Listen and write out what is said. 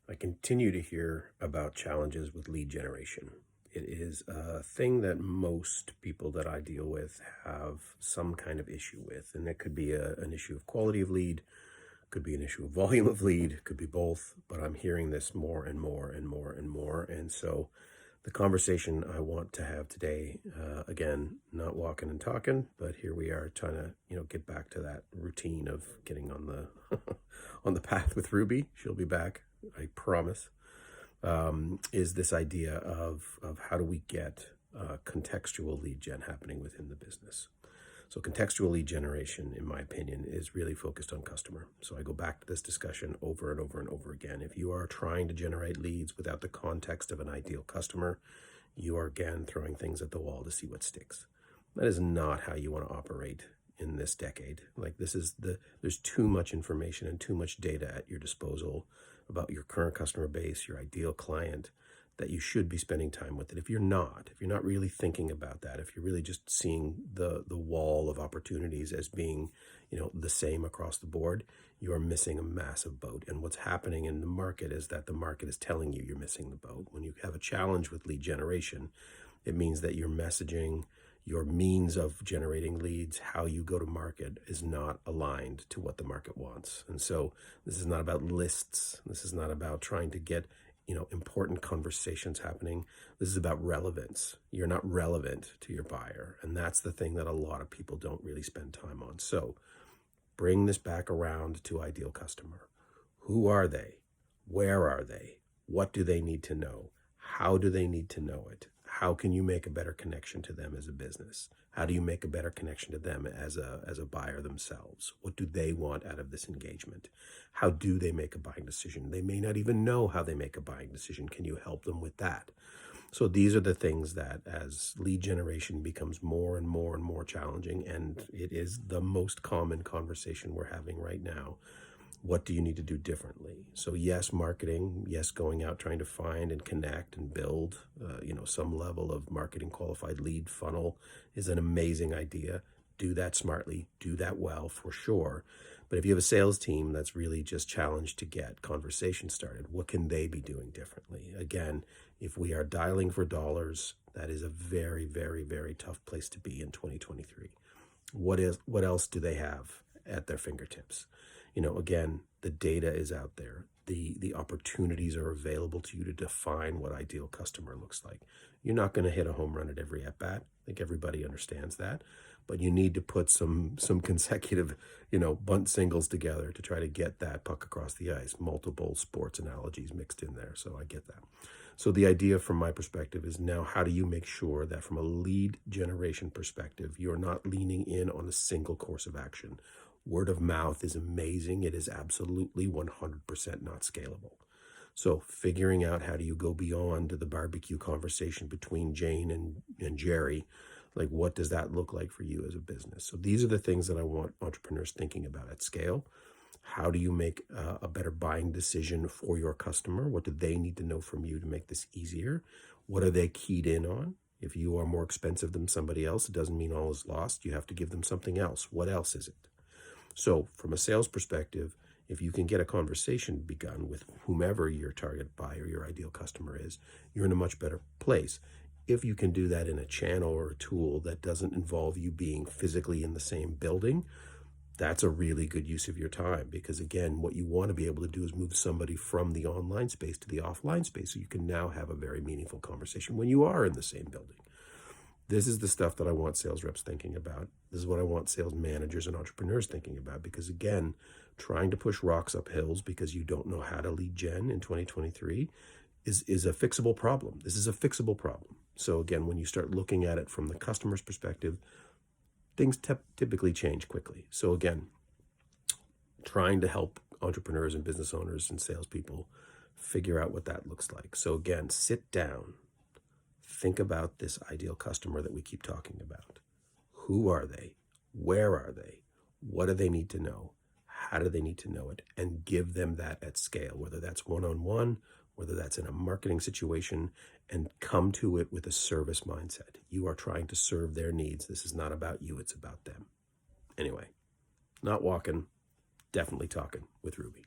I continue to hear about challenges with lead generation. It is a thing that most people that I deal with have some kind of issue with. And it could be an issue of quality of lead, could be an issue of volume of lead, could be both. But I'm hearing this more and more and more and more. And so the conversation I want to have today, again, not walking and talking, but here we are trying to, get back to that routine of getting on the on the path with Ruby. She'll be back, I promise. Is this idea of how do we get contextual lead gen happening within the business? So contextual lead generation, in my opinion, is really focused on customer. So I go back to this discussion over and over and over again. If you are trying to generate leads without the context of an ideal customer, you are again throwing things at the wall to see what sticks. That is not how you want to operate in this decade. There's too much information and too much data at your disposal about your current customer base, your ideal client, that you should be spending time with it. If you're not really thinking about that, if you're really just seeing the wall of opportunities as being, the same across the board, you are missing a massive boat. And what's happening in the market is that the market is telling you you're missing the boat. When you have a challenge with lead generation, it means that your messaging, your means of generating leads, how you go to market is not aligned to what the market wants. And so this is not about lists. This is not about trying to get important conversations happening. This is about relevance. You're not relevant to your buyer. And that's the thing that a lot of people don't really spend time on. So bring this back around to ideal customer. Who are they? Where are they? What do they need to know? How do they need to know it? How can you make a better connection to them as a business? How do you make a better connection to them as a buyer themselves? What do they want out of this engagement? How do they make a buying decision? They may not even know how they make a buying decision. Can you help them with that? So these are the things that, as lead generation becomes more and more and more challenging, and it is the most common conversation we're having right now. What do you need to do differently? So yes, marketing, yes, going out, trying to find and connect and build, some level of marketing qualified lead funnel is an amazing idea. Do that smartly, do that well for sure. But if you have a sales team that's really just challenged to get conversation started, what can they be doing differently? Again, if we are dialing for dollars, that is a very, very, very tough place to be in 2023. What else do they have at their fingertips? Again, the data is out there. The opportunities are available to you to define what ideal customer looks like. You're not going to hit a home run at every at-bat. I think everybody understands that. But you need to put some consecutive, bunt singles together to try to get that puck across the ice. Multiple sports analogies mixed in there, so I get that. So the idea from my perspective is now, how do you make sure that from a lead generation perspective, you're not leaning in on a single course of action? Word of mouth is amazing. It is absolutely 100% not scalable. So figuring out how do you go beyond the barbecue conversation between Jane and Jerry, like what does that look like for you as a business? So these are the things that I want entrepreneurs thinking about at scale. How do you make a better buying decision for your customer? What do they need to know from you to make this easier? What are they keyed in on? If you are more expensive than somebody else, it doesn't mean all is lost. You have to give them something else. What else is it? So from a sales perspective, if you can get a conversation begun with whomever your target buyer, your ideal customer is, you're in a much better place. If you can do that in a channel or a tool that doesn't involve you being physically in the same building, that's a really good use of your time, because again, what you want to be able to do is move somebody from the online space to the offline space, so you can now have a very meaningful conversation when you are in the same building. This is the stuff that I want sales reps thinking about. This is what I want sales managers and entrepreneurs thinking about, because again, trying to push rocks up hills because you don't know how to lead gen in 2023 is a fixable problem. This is a fixable problem. So again, when you start looking at it from the customer's perspective, things typically change quickly. So again, trying to help entrepreneurs and business owners and salespeople figure out what that looks like. So again, sit down. Think about this ideal customer that we keep talking about. Who are they? Where are they? What do they need to know? How do they need to know it? And give them that at scale, whether that's one-on-one, whether that's in a marketing situation, and come to it with a service mindset. You are trying to serve their needs. This is not about you, it's about them. Anyway, not walking, definitely talking with Ruby.